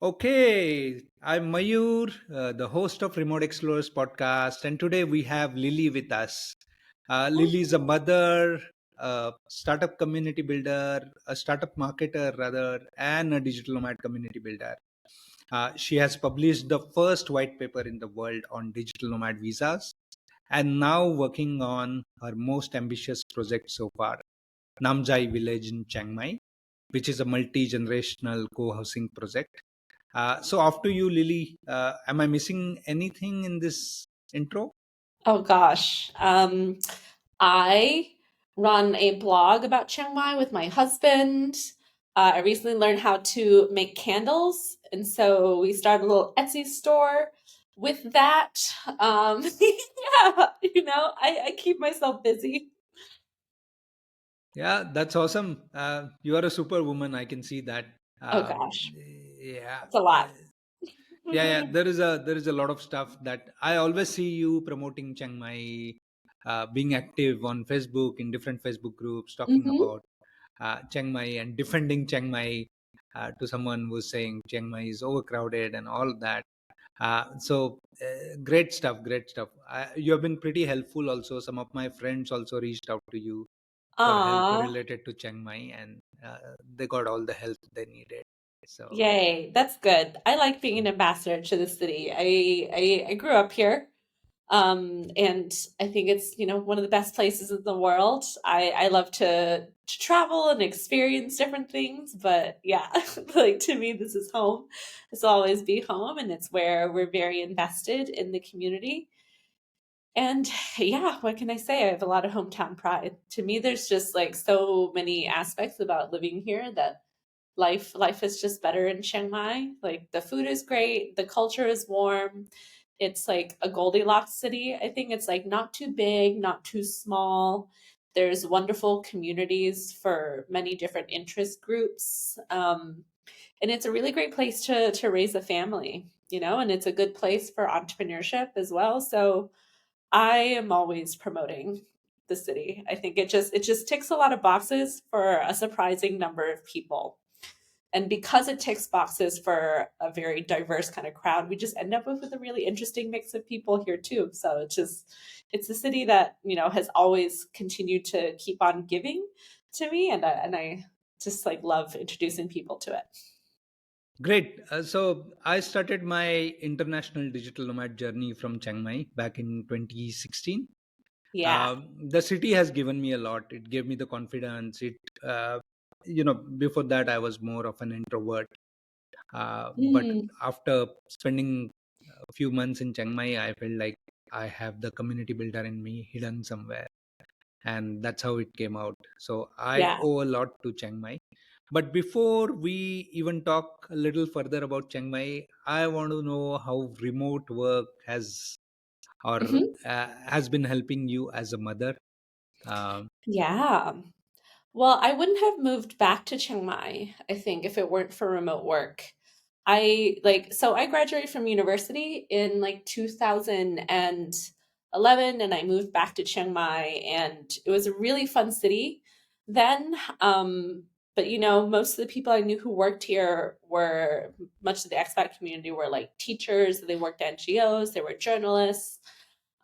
Okay, I'm Mayur, the host of Remote Explorers podcast, and today we have Lily with us. Lily is a mother, a startup community builder, a startup marketer rather, and a digital nomad community builder. She has published the first white paper in the world on digital nomad visas, and now working on her most ambitious project so far, Namjai Village in Chiang Mai, which is a multi-generational co-housing project. So after you, Lily, am I missing anything in this intro? Oh gosh. I run a blog about Chiang Mai with my husband. I recently learned how to make candles, and so we started a little Etsy store with that. Yeah, I keep myself busy. Yeah, that's awesome. You are a superwoman. I can see that. Oh Uh, gosh, yeah, it's a lot. yeah. There is a lot of stuff that I always see you promoting Chiang Mai, being active on Facebook in different Facebook groups, talking Hmm. about Chiang Mai and defending Chiang Mai to someone who's saying Chiang Mai is overcrowded and all that. Great stuff, great stuff. You have been pretty helpful also. Some of my friends also reached out to you for help Aw, related to Chiang Mai, and they got all the help they needed. So, yay, that's good. I like being an ambassador to the city. I grew up here. And I think it's, one of the best places in the world. I love to travel and experience different things, but yeah, like to me, this is home. This will always be home, and it's where we're very invested in the community. And yeah, what can I say? I have a lot of hometown pride. To me, there's just like so many aspects about living here that life is just better in Chiang Mai. Like the food is great, the culture is warm. It's like a Goldilocks city. I think it's like not too big, not too small. There's wonderful communities for many different interest groups. And it's a really great place to raise a family, and it's a good place for entrepreneurship as well. So I am always promoting the city. I think it just ticks a lot of boxes for a surprising number of people. And because it ticks boxes for a very diverse kind of crowd, we just end up with a really interesting mix of people here too. So it's a city that, has always continued to keep on giving to me. And I just like love introducing people to it. great. So, I started my international digital nomad journey from Chiang Mai back in 2016. Yeah. The city has given me a lot. It gave me the confidence. Uh, Before that, I was more of an introvert. But Mm, after spending a few months in Chiang Mai, I felt like I have the community builder in me hidden somewhere, and that's how it came out. So I yeah. owe a lot to Chiang Mai. But before we even talk a little further about Chiang Mai, I want to know how remote work Mhm. has been helping you as a mother. Um, Yeah. Well, I wouldn't have moved back to Chiang Mai, I think, if it weren't for remote work. I graduated from university in like 2011, and I moved back to Chiang Mai, and it was a really fun city then. But most of the people I knew who worked here were much of the expat community were like teachers, they worked at NGOs, they were journalists.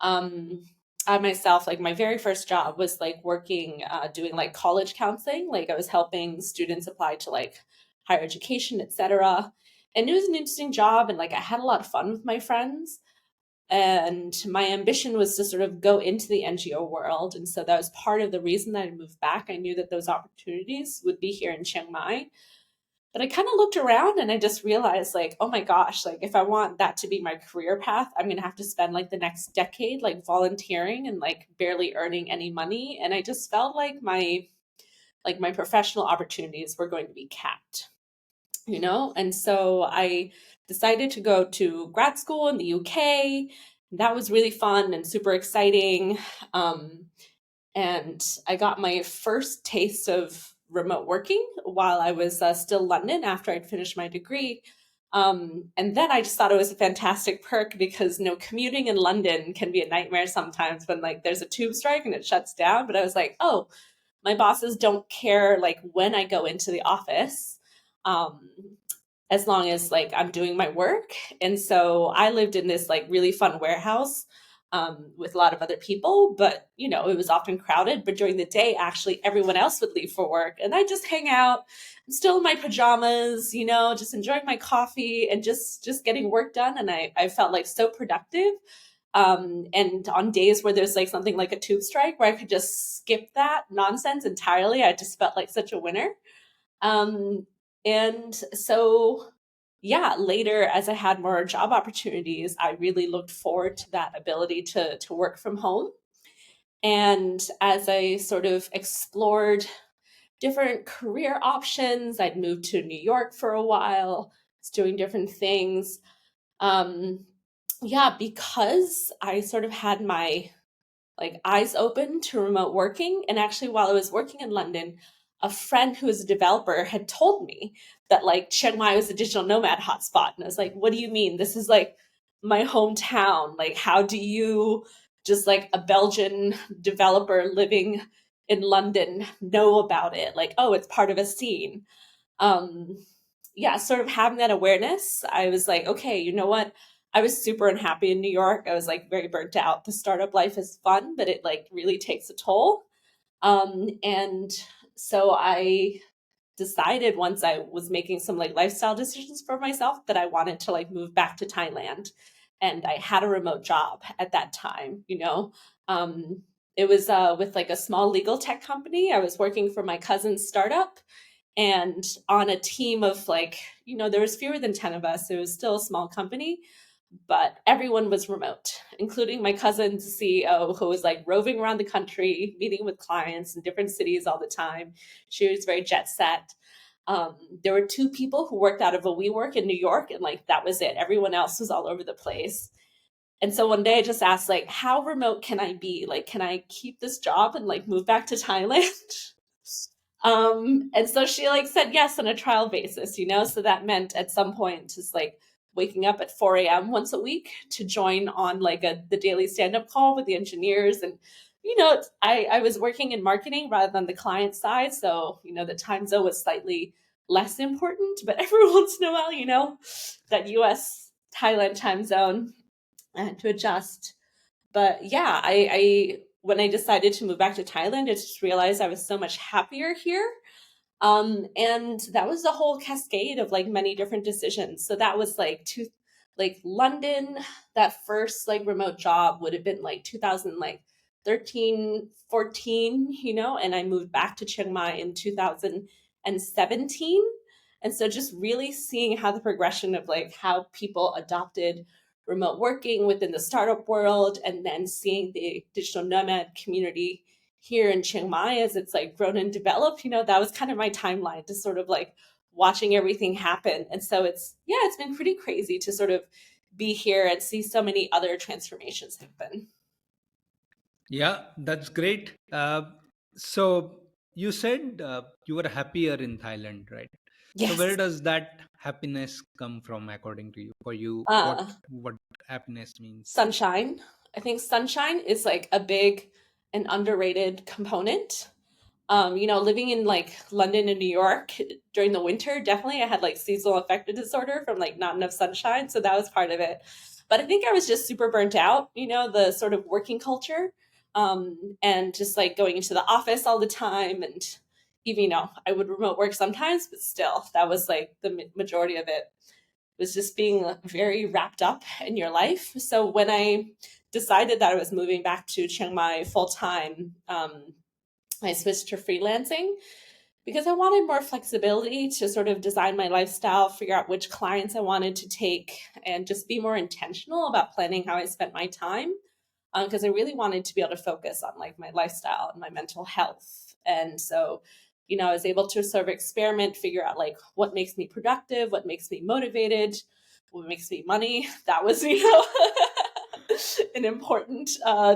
um I myself, like my very first job was like working doing like college counseling. Like I was helping students apply to like higher education, etc. And it was an interesting job, and like I had a lot of fun with my friends, and my ambition was to sort of go into the NGO world. And so that was part of the reason that I moved back. I knew that those opportunities would be here in Chiang Mai, but I kind of looked around and I just realized, like, oh my gosh, like if I want that to be my career path, I'm going to have to spend like the next decade like volunteering and like barely earning any money. And I just felt like my professional opportunities were going to be capped, And so I decided to go to grad school in the UK. That was really fun and super exciting. Um, and I got my first taste of remote working while I was still London after I'd finished my degree. And then I just thought it was a fantastic perk because commuting in London can be a nightmare sometimes when like there's a tube strike and it shuts down. But I was like, oh, my bosses don't care like when I go into the office. Um, as long as like I'm doing my work. And so I lived in this like really fun warehouse with a lot of other people, but you know, it was often crowded. But during the day, actually, everyone else would leave for work, and I just hang out, still in my pajamas, you know, just enjoying my coffee and just getting work done. And I felt like so productive. And on days where there's like something like a tube strike where I could just skip that nonsense entirely, I just felt like such a winner. Um, and so, yeah, later as I had more job opportunities, I really looked forward to that ability to work from home. And as I sort of explored different career options, I'd moved to New York for a while, was doing different things. Um, yeah, because I sort of had my like eyes open to remote working. And actually, while I was working in London, a friend who is a developer had told me that like Chiang Mai was a digital nomad hotspot. And I was like, what do you mean? This is like my hometown. Like, how do you, just like a Belgian developer living in London, know about it? Like, oh, it's part of a scene. Um, yeah, sort of having that awareness, I was like, okay, you know what? I was super unhappy in New York. I was like very burnt out. The startup life is fun, but it like really takes a toll. And so I decided once I was making some like lifestyle decisions for myself that I wanted to like move back to Thailand. And I had a remote job at that time, you know. Um, it was with like a small legal tech company. I was working for my cousin's startup and on a team of like, you know, there was fewer than 10 of us. It was still a small company, but everyone was remote, including my cousin's CEO, who was like roving around the country, meeting with clients in different cities all the time. She was very jet set. There were two people who worked out of a WeWork in New York, and like that was it. Everyone else was all over the place. And so one day I just asked, like, how remote can I be? Like, can I keep this job and like move back to Thailand? And so she like said yes on a trial basis, you know? So that meant at some point just like waking up at 4 a.m. once a week to join on like the daily stand-up call with the engineers. And, you know, I was working in marketing rather than the client side. So, you know, the time zone was slightly less important, but every once in a while, you know, that US Thailand time zone to adjust. But yeah, I when I decided to move back to Thailand, I just realized I was so much happier here. And that was a whole cascade of like many different decisions. So that was like like London, that first like remote job would have been like 2000 like 13, 14, you know, and I moved back to Chiang Mai in 2017. And so just really seeing how the progression of like how people adopted remote working within the startup world, and then seeing the digital nomad community here in Chiang Mai as it's like grown and developed, you know, that was kind of my timeline to sort of like watching everything happen. And so it's, yeah, it's been pretty crazy to sort of be here and see so many other transformations happen. Yeah, that's great. So you said you were happier in Thailand, right? So where Yes. does that happiness come from, according to you? For you, Uh, what happiness means? sunshine. I think sunshine is like a big and underrated component. You know, living in like London and New York during the winter, definitely I had like seasonal affective disorder from like not enough sunshine. So that was part of it. But I think I was just super burnt out, you know, the sort of working culture and just like going into the office all the time. And even, you know, I would remote work sometimes, but still, that was like the majority of it was just being very wrapped up in your life. So when I decided that I was moving back to Chiang Mai full time, I switched to freelancing because I wanted more flexibility to sort of design my lifestyle, figure out which clients I wanted to take, and just be more intentional about planning how I spent my time. Because I really wanted to be able to focus on like my lifestyle and my mental health. And so, you know, I was able to sort of experiment, figure out like what makes me productive, what makes me motivated, what makes me money. That was, you know, an important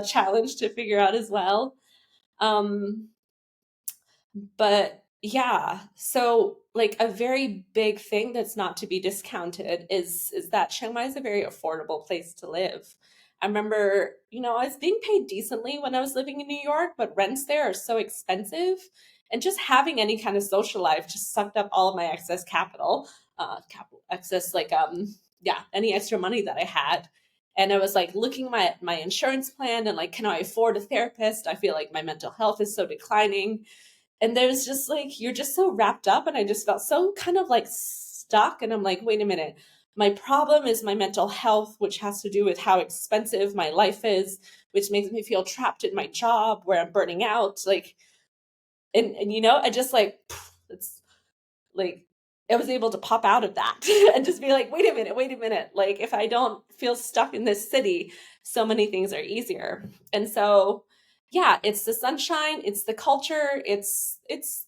challenge to figure out as well. Um, but yeah, so like a very big thing that's not to be discounted is that Chiang Mai is a very affordable place to live. I remember, you know, I was being paid decently when I was living in New York, but rents there are so expensive. And just having any kind of social life just sucked up all of my excess capital. capital excess, like yeah, any extra money that I had. And I was like looking at my insurance plan and like, can I afford a therapist? I feel like my mental health is so declining. And there's just like, you're just so wrapped up. And I just felt so kind of like stuck. And I'm like, wait a minute. My problem is my mental health, which has to do with how expensive my life is, which makes me feel trapped in my job where I'm burning out. Like, and you know, I just like, it's like I was able to pop out of that and just be like, wait a minute. Like if I don't feel stuck in this city, so many things are easier. And so yeah, it's the sunshine, it's the culture, it's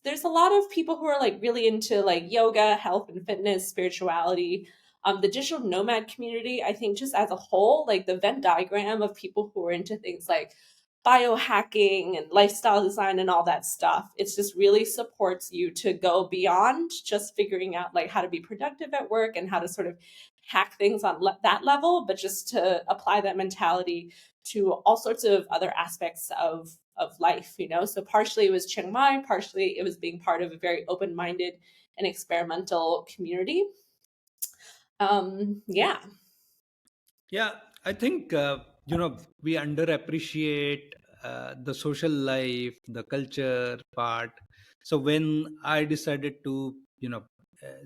there's a lot of people who are like really into like yoga, health and fitness, spirituality. The digital nomad community, I think just as a whole, like the Venn diagram of people who are into things like biohacking and lifestyle design and all that stuff. It just really supports you to go beyond just figuring out like how to be productive at work and how to sort of hack things on that level, but just to apply that mentality to all sorts of other aspects of life, you know. So partially it was Chiang Mai, partially it was being part of a very open-minded and experimental community. Yeah. Yeah, I think we underappreciate the social life, the culture part. So when I decided to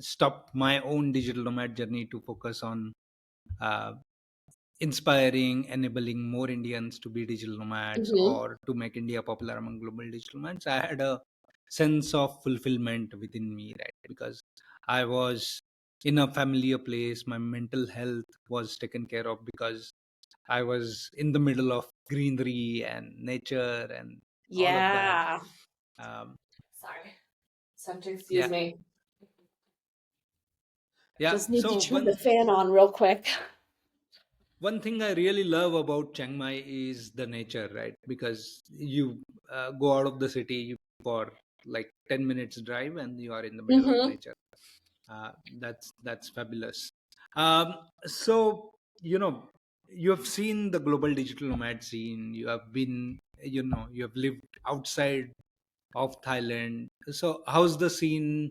stop my own digital nomad journey to focus on uh, inspiring, enabling more Indians to be digital nomads Hmm. or to make India popular among global digital nomads, I had a sense of fulfillment within me, right? Because I was in a familiar place, my mental health was taken care of because I was in the middle of greenery and nature and all of that. Yeah. Um, Sorry. Something, excuse yeah, me. yeah. Just need to So turn the fan on real quick. one thing I really love about Chiang Mai is the nature, right? Because you go out of the city for like 10 minutes drive, and you are in the middle of Hmm. nature. That's fabulous. So you have seen the global digital nomad scene. You have been, you have lived outside of Thailand. So how's the scene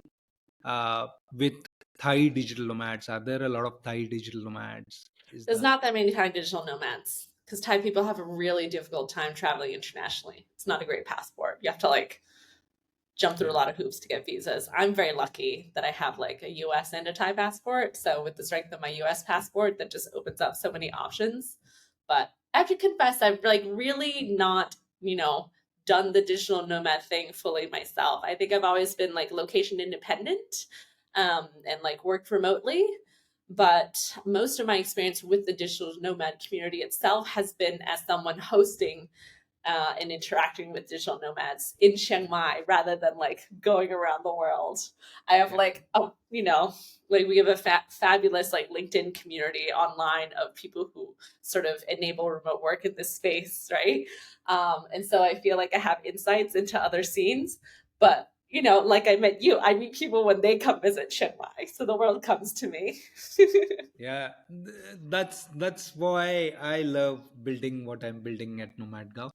with Thai digital nomads? Are there a lot of Thai digital nomads? Is There's the not that many Thai digital nomads because Thai people have a really difficult time traveling internationally. It's not a great passport. You have to like jump through a Yeah. lot of hoops to get visas. I'm very lucky that I have like a US and a Thai passport. So with the strength of my US passport, that just opens up so many options. But I have to confess, I've like really not, you know, done the digital nomad thing fully myself. I think I've always been like location independent and like worked remotely. But most of my experience with the digital nomad community itself has been as someone hosting and interacting with digital nomads in Chiang Mai rather than like going around the world. I have Yeah. like, oh, you know, like we have a fabulous like LinkedIn community online of people who sort of enable remote work in this space, right? And so I feel like I have insights into other scenes, but you know, like I met you, I meet people when they come visit Chiang Mai, so the world comes to me. Yeah, that's why I love building what I'm building at NomadGov,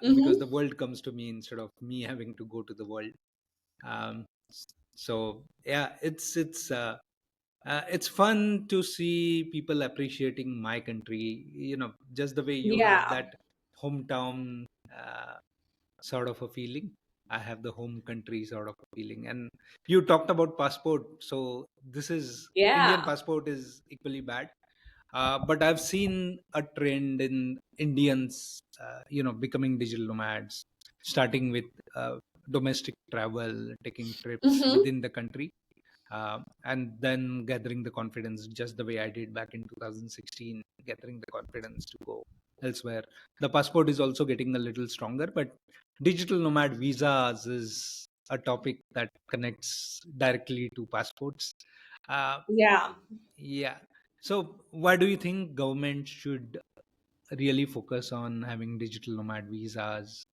because the Hmm. world comes to me instead of me having to go to the world. So yeah, it's fun to see people appreciating my country. Just the way you have Yeah, that hometown sort of a feeling. I have the home country sort of a feeling. And you talked about passport, so this is Indian yeah. passport is equally bad. But I've seen a trend in Indians, becoming digital nomads, starting with domestic travel, taking trips Hmm. within the country, and then gathering the confidence, just the way I did back in 2016, gathering the confidence to go elsewhere. The passport is also getting a little stronger, but digital nomad visas is a topic that connects directly to passports. Uh, Yeah. yeah. So, why do you think government should really focus on having digital nomad visas?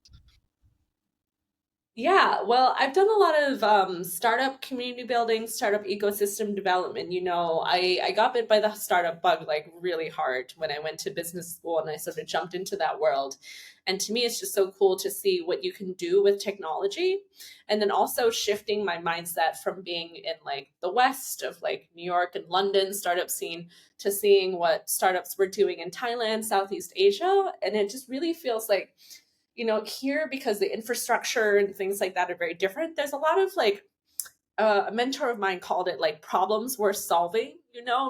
Yeah, well, I've done a lot of startup community building, startup ecosystem development. I got bit by the startup bug like really hard when I went to business school and I sort of jumped into that world. And to me, it's just so cool to see what you can do with technology. And then also shifting my mindset from being in like the West of like New York and London startup scene to seeing what startups were doing in Thailand, Southeast Asia. And it just really feels like here because the infrastructure and things like that are very different. There's a lot of like a mentor of mine called it like problems worth solving,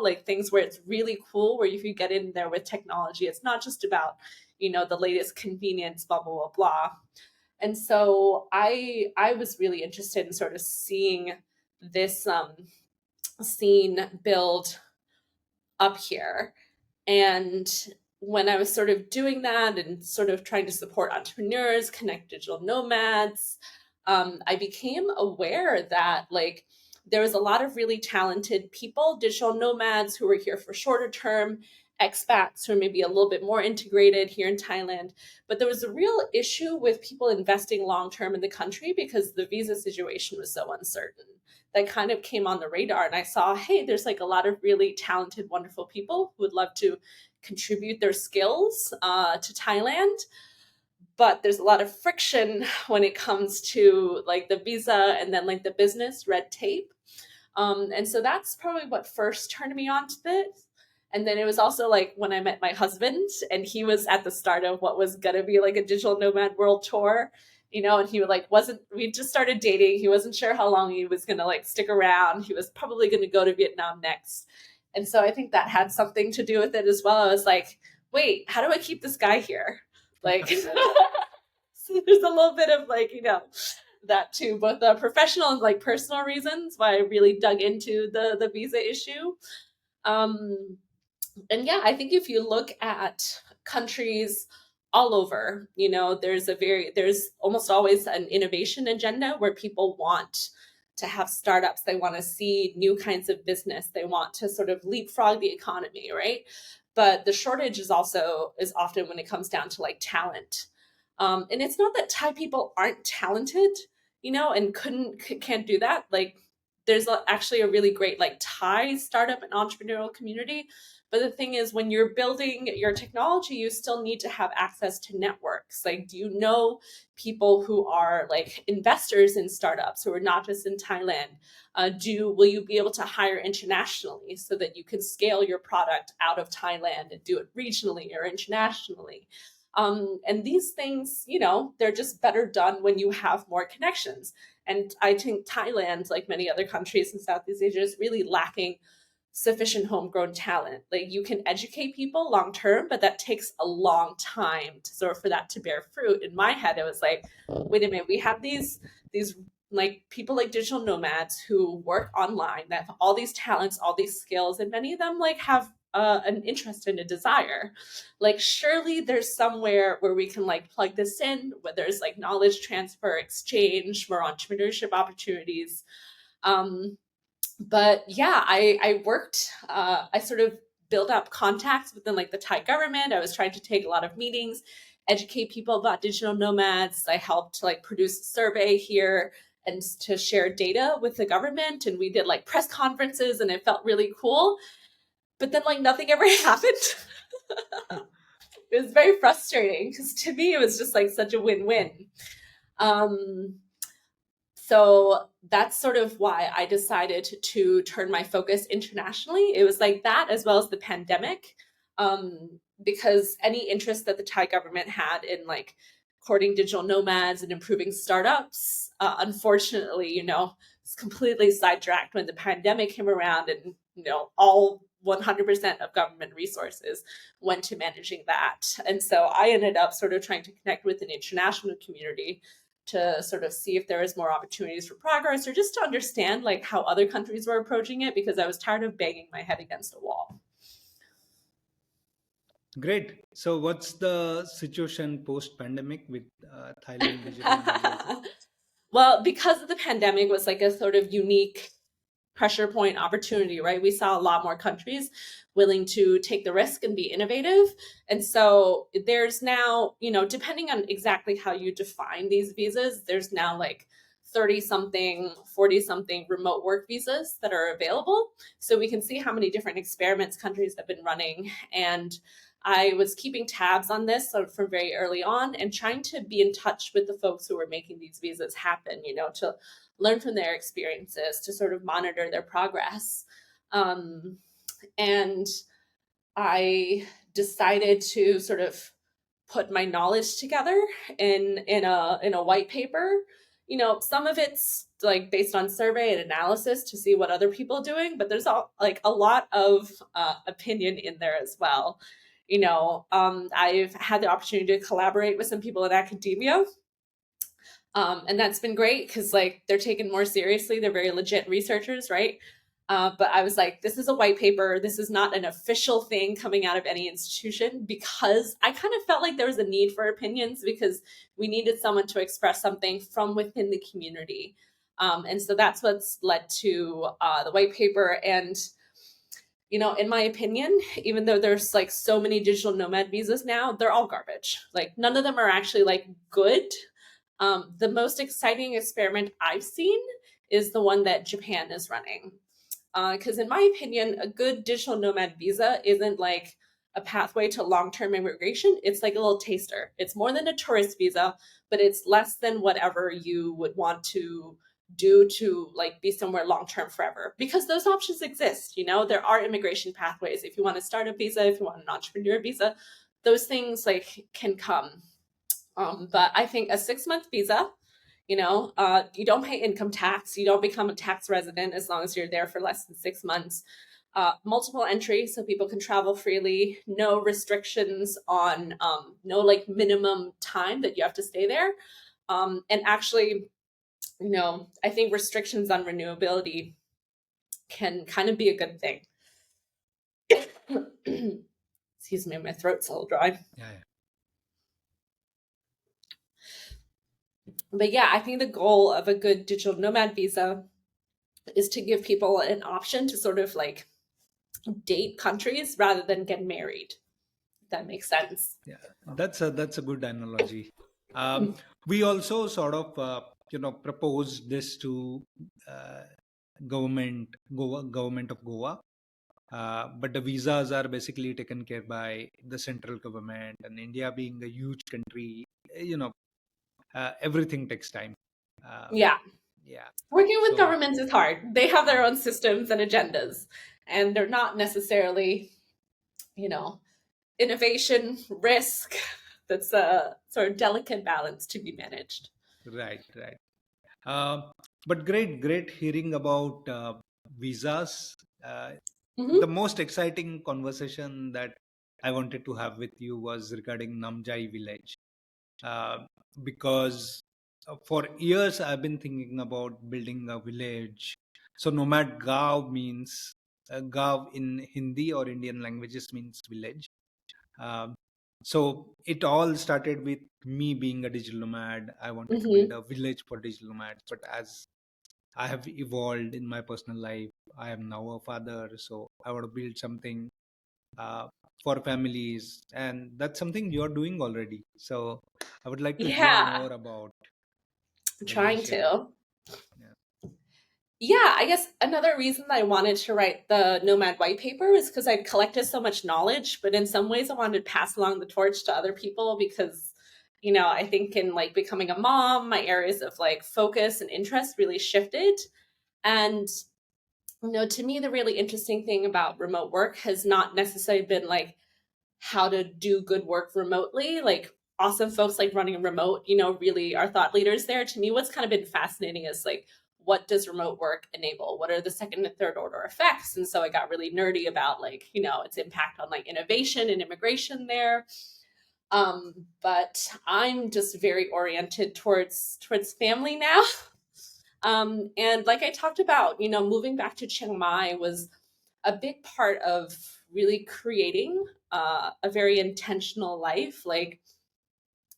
like things where it's really cool, where if you get in there with technology, it's not just about, the latest convenience, blah, blah, blah, blah. And so I was really interested in sort of seeing this scene build up here. And when I was sort of doing that and sort of trying to support entrepreneurs, connect digital nomads, I became aware that like there was a lot of really talented people, digital nomads who were here for shorter term, expats who are maybe a little bit more integrated here in Thailand. But there was a real issue with people investing long term in the country because the visa situation was so uncertain. That kind of came on the radar, and I saw, hey, there's like a lot of really talented, wonderful people who would love to contribute their skills to Thailand, but there's a lot of friction when it comes to like the visa and then like the business red tape. And so that's probably what first turned me on to this. And then it was also like when I met my husband, and he was at the start of what was gonna be like a digital nomad world tour, and he would like wasn't we just started dating. He wasn't sure how long he was gonna like stick around. He was probably gonna go to Vietnam next. And so I think that had something to do with it as well. I was like, wait, how do I keep this guy here? Like so there's a little bit of like, that too, both the professional and like personal reasons why I really dug into the visa issue. Um, and yeah, I think if you look at countries all over, there's almost always an innovation agenda where people want to have startups, they want to see new kinds of business, they want to sort of leapfrog the economy, right? But the shortage is often when it comes down to like talent. And it's not that Thai people aren't talented, and can't do that. Like there's actually a really great like Thai startup and entrepreneurial community. But the thing is, when you're building your technology, you still need to have access to networks. Like, do you know people who are like investors in startups who are not just in Thailand? Will you be able to hire internationally so that you can scale your product out of Thailand and do it regionally or internationally? And these things, they're just better done when you have more connections. And I think Thailand, like many other countries in Southeast Asia, is really lacking sufficient homegrown talent. Like you can educate people long term, but that takes a long time to sort of for that to bear fruit. In my head, it was like, wait a minute, we have these like people like digital nomads who work online that have all these talents, all these skills, and many of them like have an interest and a desire. Like surely there's somewhere where we can like plug this in, where there's like knowledge transfer, exchange, more entrepreneurship opportunities. Um, but yeah, I worked, I sort of built up contacts within like the Thai government. I was trying to take a lot of meetings, educate people about digital nomads. I helped like produce a survey here and to share data with the government. And we did like press conferences and it felt really cool. But then like nothing ever happened. It was very frustrating because to me it was just like such a win-win. Um, so that's sort of why I decided to turn my focus internationally. It was like that as well as the pandemic, because any interest that the Thai government had in like courting digital nomads and improving startups, unfortunately, it's completely sidetracked when the pandemic came around, and all 100% of government resources went to managing that. And so I ended up sort of trying to connect with an international community to sort of see if there is more opportunities for progress or just to understand like how other countries were approaching it, because I was tired of banging my head against a wall. Great. So, what's the situation post pandemic with Thailand digital nomadism? Well, because of the pandemic was like a sort of unique pressure point opportunity, right? We saw a lot more countries willing to take the risk and be innovative. And so there's now, depending on exactly how you define these visas, there's now like 30 something, 40 something remote work visas that are available. So we can see how many different experiments countries have been running. And I was keeping tabs on this from very early on and trying to be in touch with the folks who were making these visas happen, to learn from their experiences, to sort of monitor their progress. And I decided to sort of put my knowledge together in a white paper. Some of it's like based on survey and analysis to see what other people are doing, but there's like a lot of opinion in there as well. I've had the opportunity to collaborate with some people in academia, and that's been great because like they're taken more seriously. They're very legit researchers, right? But I was like, this is a white paper. This is not an official thing coming out of any institution, because I kind of felt like there was a need for opinions because we needed someone to express something from within the community. And so that's what's led to the white paper. And, in my opinion, even though there's like so many digital nomad visas now, they're all garbage. Like none of them are actually like good. The most exciting experiment I've seen is the one that Japan is running. Because in my opinion, a good digital nomad visa isn't like a pathway to long-term immigration. It's like a little taster. It's more than a tourist visa, but it's less than whatever you would want to do to like be somewhere long-term forever, because those options exist. There are immigration pathways. If you want a startup visa, if you want an entrepreneur visa, those things like can come. But I think a 6-month visa, you don't pay income tax. You don't become a tax resident as long as you're there for less than 6 months. Multiple entry, so people can travel freely. No restrictions on, no like minimum time that you have to stay there. And actually, I think restrictions on renewability can kind of be a good thing. Excuse me, my throat's a little dry. Yeah, But yeah, I think the goal of a good digital nomad visa is to give people an option to sort of like date countries rather than get married. If that makes sense. yeah. That's a good analogy. We also sort of proposed this to uh, government of Goa. But the visas are basically taken care by the central government, and India being a huge country, everything takes time. Um, Yeah. yeah. Working with So governments is hard. They have their yeah, own systems and agendas, and they're not necessarily, you know, innovation, risk. That's a sort of delicate balance to be managed. right, right. But great hearing about visas. The Hmm. most exciting conversation that I wanted to have with you was regarding Namjai Village, uh, because for years I've been thinking about building a village. So nomad gav means gav in Hindi or Indian languages means village. Um, so it all started with me being a digital nomad. I wanted to build Hmm. a village for digital nomads, but as I have evolved in my personal life, I am now a father, so I want to build something uh, for families, and that's something you're doing already. So I would like to hear Yeah, more about I'm the trying initiative. to. Yeah. Yeah, I guess another reason that I wanted to write the Nomad white paper is because I'd collected so much knowledge, but in some ways I wanted to pass along the torch to other people because, I think in like becoming a mom, my areas of like focus and interest really shifted. And, to me, the really interesting thing about remote work has not necessarily been like how to do good work remotely. Like awesome folks like running remote, really are thought leaders there. To me, what's kind of been fascinating is like, what does remote work enable? What are the second and third order effects? And so I got really nerdy about like, its impact on like innovation and immigration there. But I'm just very oriented towards family now. And like I talked about, moving back to Chiang Mai was a big part of really creating a very intentional life. Like,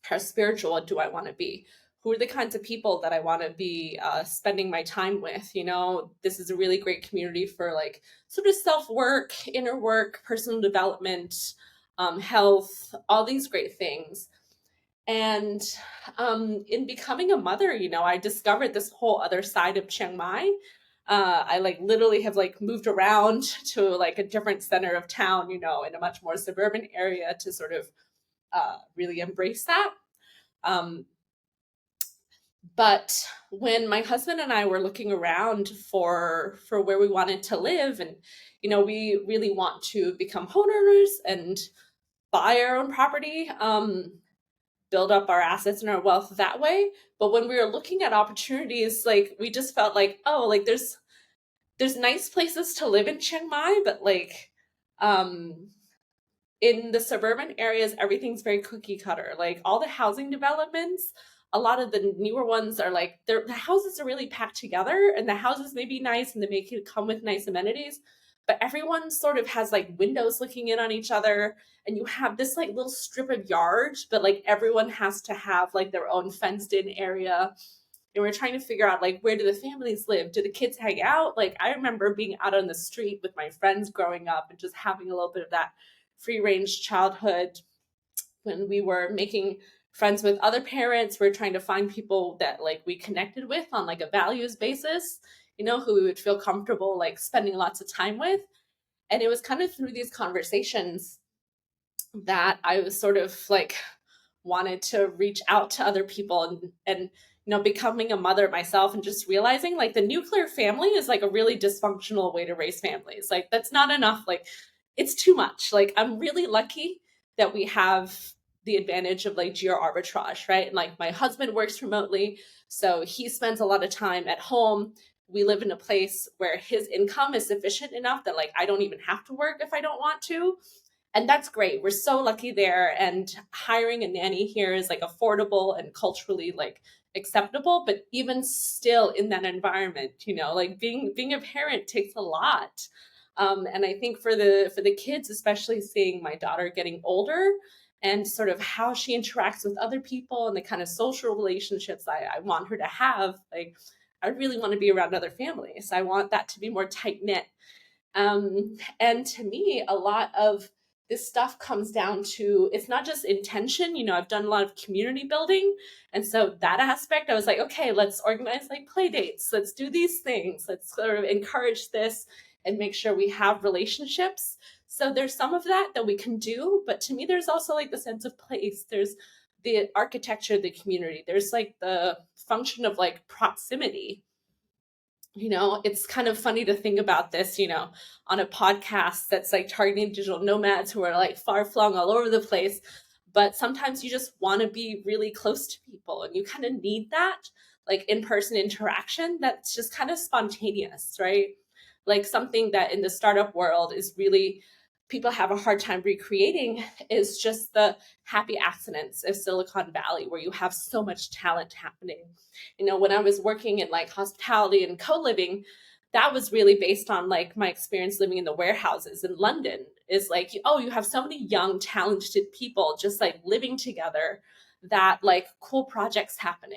how spiritual do I want to be? who are the kinds of people that I want to be spending my time with. This is a really great community for like sort of self work, inner work, personal development, health, all these great things. And in becoming a mother, I discovered this whole other side of Chiang Mai. I like literally have like moved around to like a different center of town, in a much more suburban area to sort of really embrace that. Um, but when my husband and I were looking around for where we wanted to live, and we really want to become homeowners and buy our own property, build up our assets and our wealth that way. But when we were looking at opportunities, like we just felt like, oh, like there's nice places to live in Chiang Mai, but like um in the suburban areas, everything's very cookie cutter. Like all the housing developments, a lot of the newer ones are like the houses are really packed together, and the houses may be nice and they make it come with nice amenities, but everyone sort of has like windows looking in on each other, and you have this like little strip of yard, but like everyone has to have like their own fenced in area. And we're trying to figure out like, where do the families live? Do the kids hang out? Like I remember being out on the street with my friends growing up and just having a little bit of that free range childhood. When we were making friends with other parents, we're trying to find people that like we connected with on like a values basis, who we would feel comfortable like spending lots of time with. And it was kind of through these conversations that I was sort of like wanted to reach out to other people, and becoming a mother myself and just realizing like the nuclear family is like a really dysfunctional way to raise families. Like that's not enough. Like it's too much. Like I'm really lucky that we have the advantage of like geo arbitrage, right? And like my husband works remotely, so he spends a lot of time at home. We live in a place where his income is sufficient enough that like I don't even have to work if I don't want to. And that's great. We're so lucky there. And hiring a nanny here is like affordable and culturally like acceptable. But even still in that environment, like being a parent takes a lot. And I think for the kids, especially seeing my daughter getting older and sort of how she interacts with other people and the kind of social relationships I want her to have, like I really want to be around other families. I want that to be more tight knit. And to me, a lot of this stuff comes down to, it's not just intention. I've done a lot of community building. And so that aspect, I was like, okay, let's organize like play dates. Let's do these things. Let's sort of encourage this and make sure we have relationships. So there's some of that we can do. But to me, there's also like the sense of place. There's the architecture of the community. There's like the function of like proximity. It's kind of funny to think about this, on a podcast that's like targeting digital nomads who are like far flung all over the place. But sometimes you just want to be really close to people, and you kind of need that like in-person interaction that's just kind of spontaneous, right? Like something that in the startup world is really, people have a hard time recreating, is just the happy accidents of Silicon Valley, where you have so much talent happening. When I was working in like hospitality and co-living, that was really based on like my experience living in the warehouses in London. Is like, oh, you have so many young talented people just like living together, that like cool projects happen,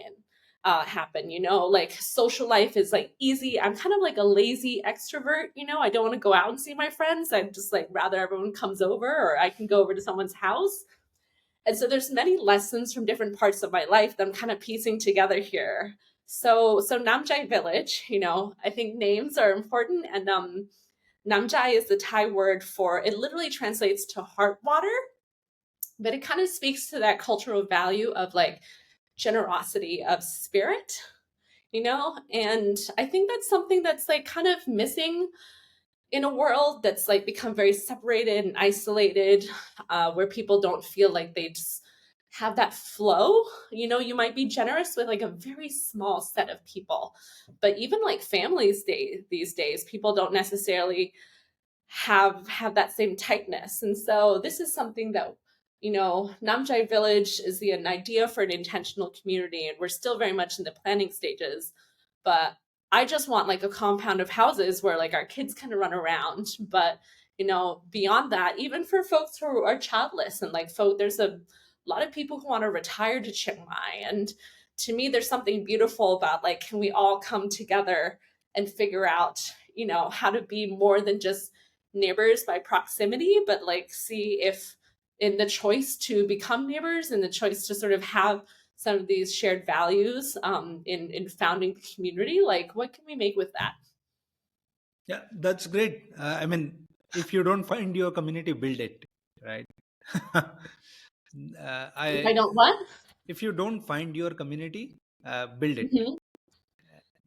like social life is like easy. I'm kind of like a lazy extrovert. I don't want to go out and see my friends. I'd just like rather everyone comes over, or I can go over to someone's house. And so there's many lessons from different parts of my life that I'm kind of piecing together here. So Namjai Village, I think names are important. And Namjai is the Thai word for, it literally translates to heart water, but it kind of speaks to that cultural value of like generosity of spirit, and I think that's something that's like kind of missing in a world that's like become very separated and isolated, where people don't feel like they just have that flow. You might be generous with like a very small set of people, but even like families these days, people don't necessarily have that same tightness. And so this is something that, Namjai Village is an idea for an intentional community, and we're still very much in the planning stages. But I just want like a compound of houses where like our kids can run around. But beyond that, even for folks who are childless, and like there's a lot of people who want to retire to Chiang Mai. And to me, there's something beautiful about like, can we all come together and figure out, how to be more than just neighbors by proximity, but like see if in the choice to become neighbors and the choice to sort of have some of these shared values in founding the community, like what can we make with that? Yeah, that's great. I mean, if you don't find your community, build it, right? If I I don't what? If you don't find your community, build it. Mhm.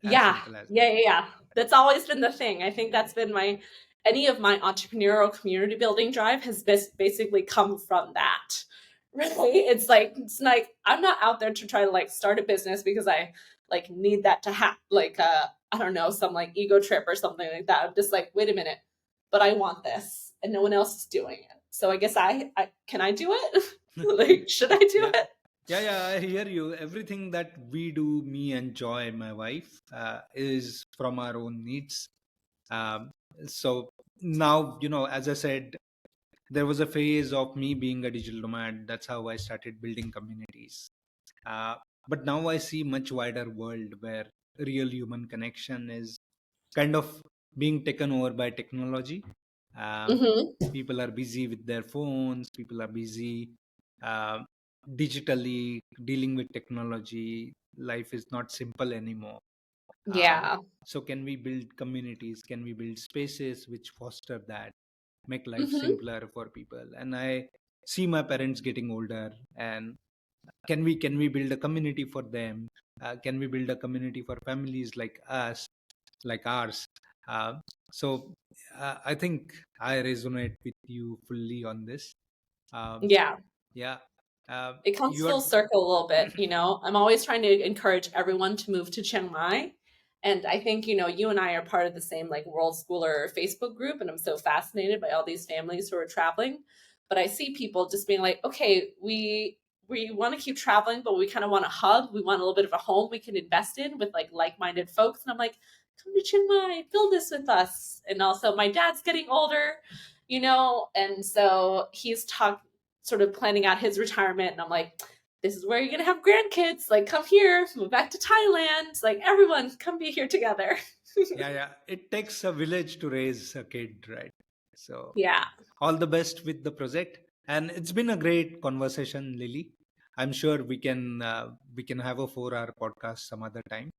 As Yeah, simple as that. yeah, yeah, yeah. That's always been the thing. I think that's been my any of my entrepreneurial community building drive has basically come from that. Really, it's like I'm not out there to try to like start a business because I like need that to happen. Like I don't know, some like ego trip or something like that. I'm just like, wait a minute, but I want this, and no one else is doing it. So I guess I can I do it? Like, should I do Yeah, it? yeah. I hear you. Everything that we do, me and Joy, my wife, is from our own needs. Um, so now, as I said, there was a phase of me being a digital nomad. That's how I started building communities. Uh, but now I see much wider world where real human connection is kind of being taken over by technology. Mm-hmm. People are busy with their phones. People are busy uh, digitally dealing with technology. Life is not simple anymore. um, Yeah. so can we build communities, can we build spaces which foster that, make life Mm-hmm. simpler for people? And I see my parents getting older, and can we build a community for them? Can we build a community for families like us, like ours? uh, so I think I resonate with you fully on this. um, Yeah. yeah. It comes You are. full circle a little bit. I'm always trying to encourage everyone to move to Chiang Mai. And I think, you and I are part of the same like World Schooler Facebook group. And I'm so fascinated by all these families who are traveling. But I see people just being like, okay, we want to keep traveling, but we kind of want a hub. We want a little bit of a home we can invest in with like-minded folks. And I'm like, come to Chiang Mai, build this with us. And also my dad's getting older, and so he's talking sort of planning out his retirement. And I'm like, this is where you're going to have grandkids. Like, come here, move back to Thailand. Like, everyone, come be here together. Yeah. It takes a village to raise a kid, right? So Yeah. all the best with the project. And it's been a great conversation, Lily. I'm sure we can have a 4-hour podcast some other time.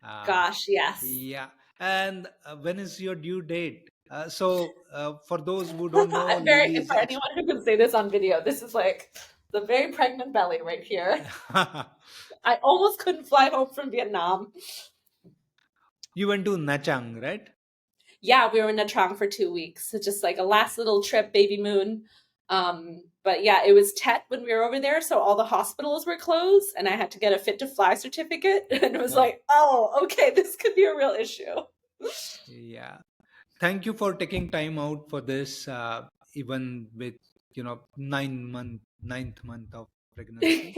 uh, Gosh, yes. yeah. And when is your due date? For those who don't know, I'm very, Lily is for anyone who can say this on video, this is like the very pregnant belly right here. I almost couldn't fly home from Vietnam. you went to Nachang, right? Yeah, we were in Nha Trang for 2 weeks. So just like a last little trip, baby moon. But yeah, it was Tet when we were over there, so all the hospitals were closed, and I had to get a fit to fly certificate. And it was Oh, like, oh, okay, this could be a real issue. yeah. Thank you for taking time out for this, even with 9th month of pregnancy.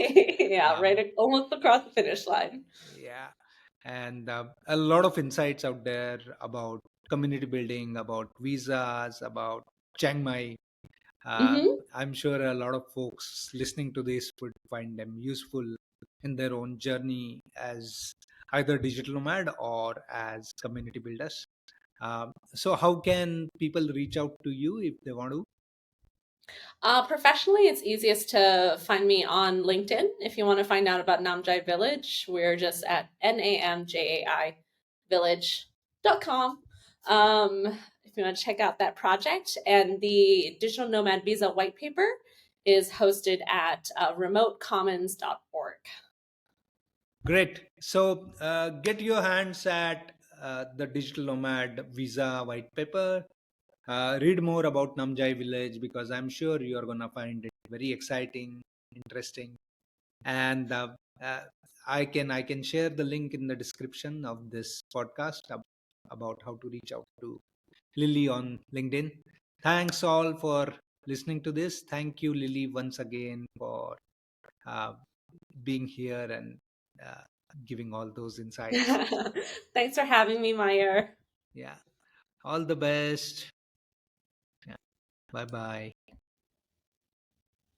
Yeah, Um, right, almost across the finish line. yeah. And a lot of insights out there about community building, about visas, about Chiang Mai. uh, Hmm. I'm sure a lot of folks listening to this would find them useful in their own journey as either digital nomad or as community builders. So how can people reach out to you if they want to? Professionally, it's easiest to find me on LinkedIn. If you want to find out about Namjai Village, we're just at NAMJAI village.com. If you want to check out that project, and the digital nomad visa white paper is hosted at remotecommons.org. Great. So get your hands at the digital nomad visa white paper. Read more about Namjai Village, because I'm sure you are gonna find it very exciting, interesting. And uh, I can share the link in the description of this podcast about how to reach out to Lily on LinkedIn. Thanks all for listening to this. Thank you, Lily, once again for uh, being here and uh, giving all those insights. Thanks for having me, Mayur. Yeah. All the best. Yeah. Bye bye.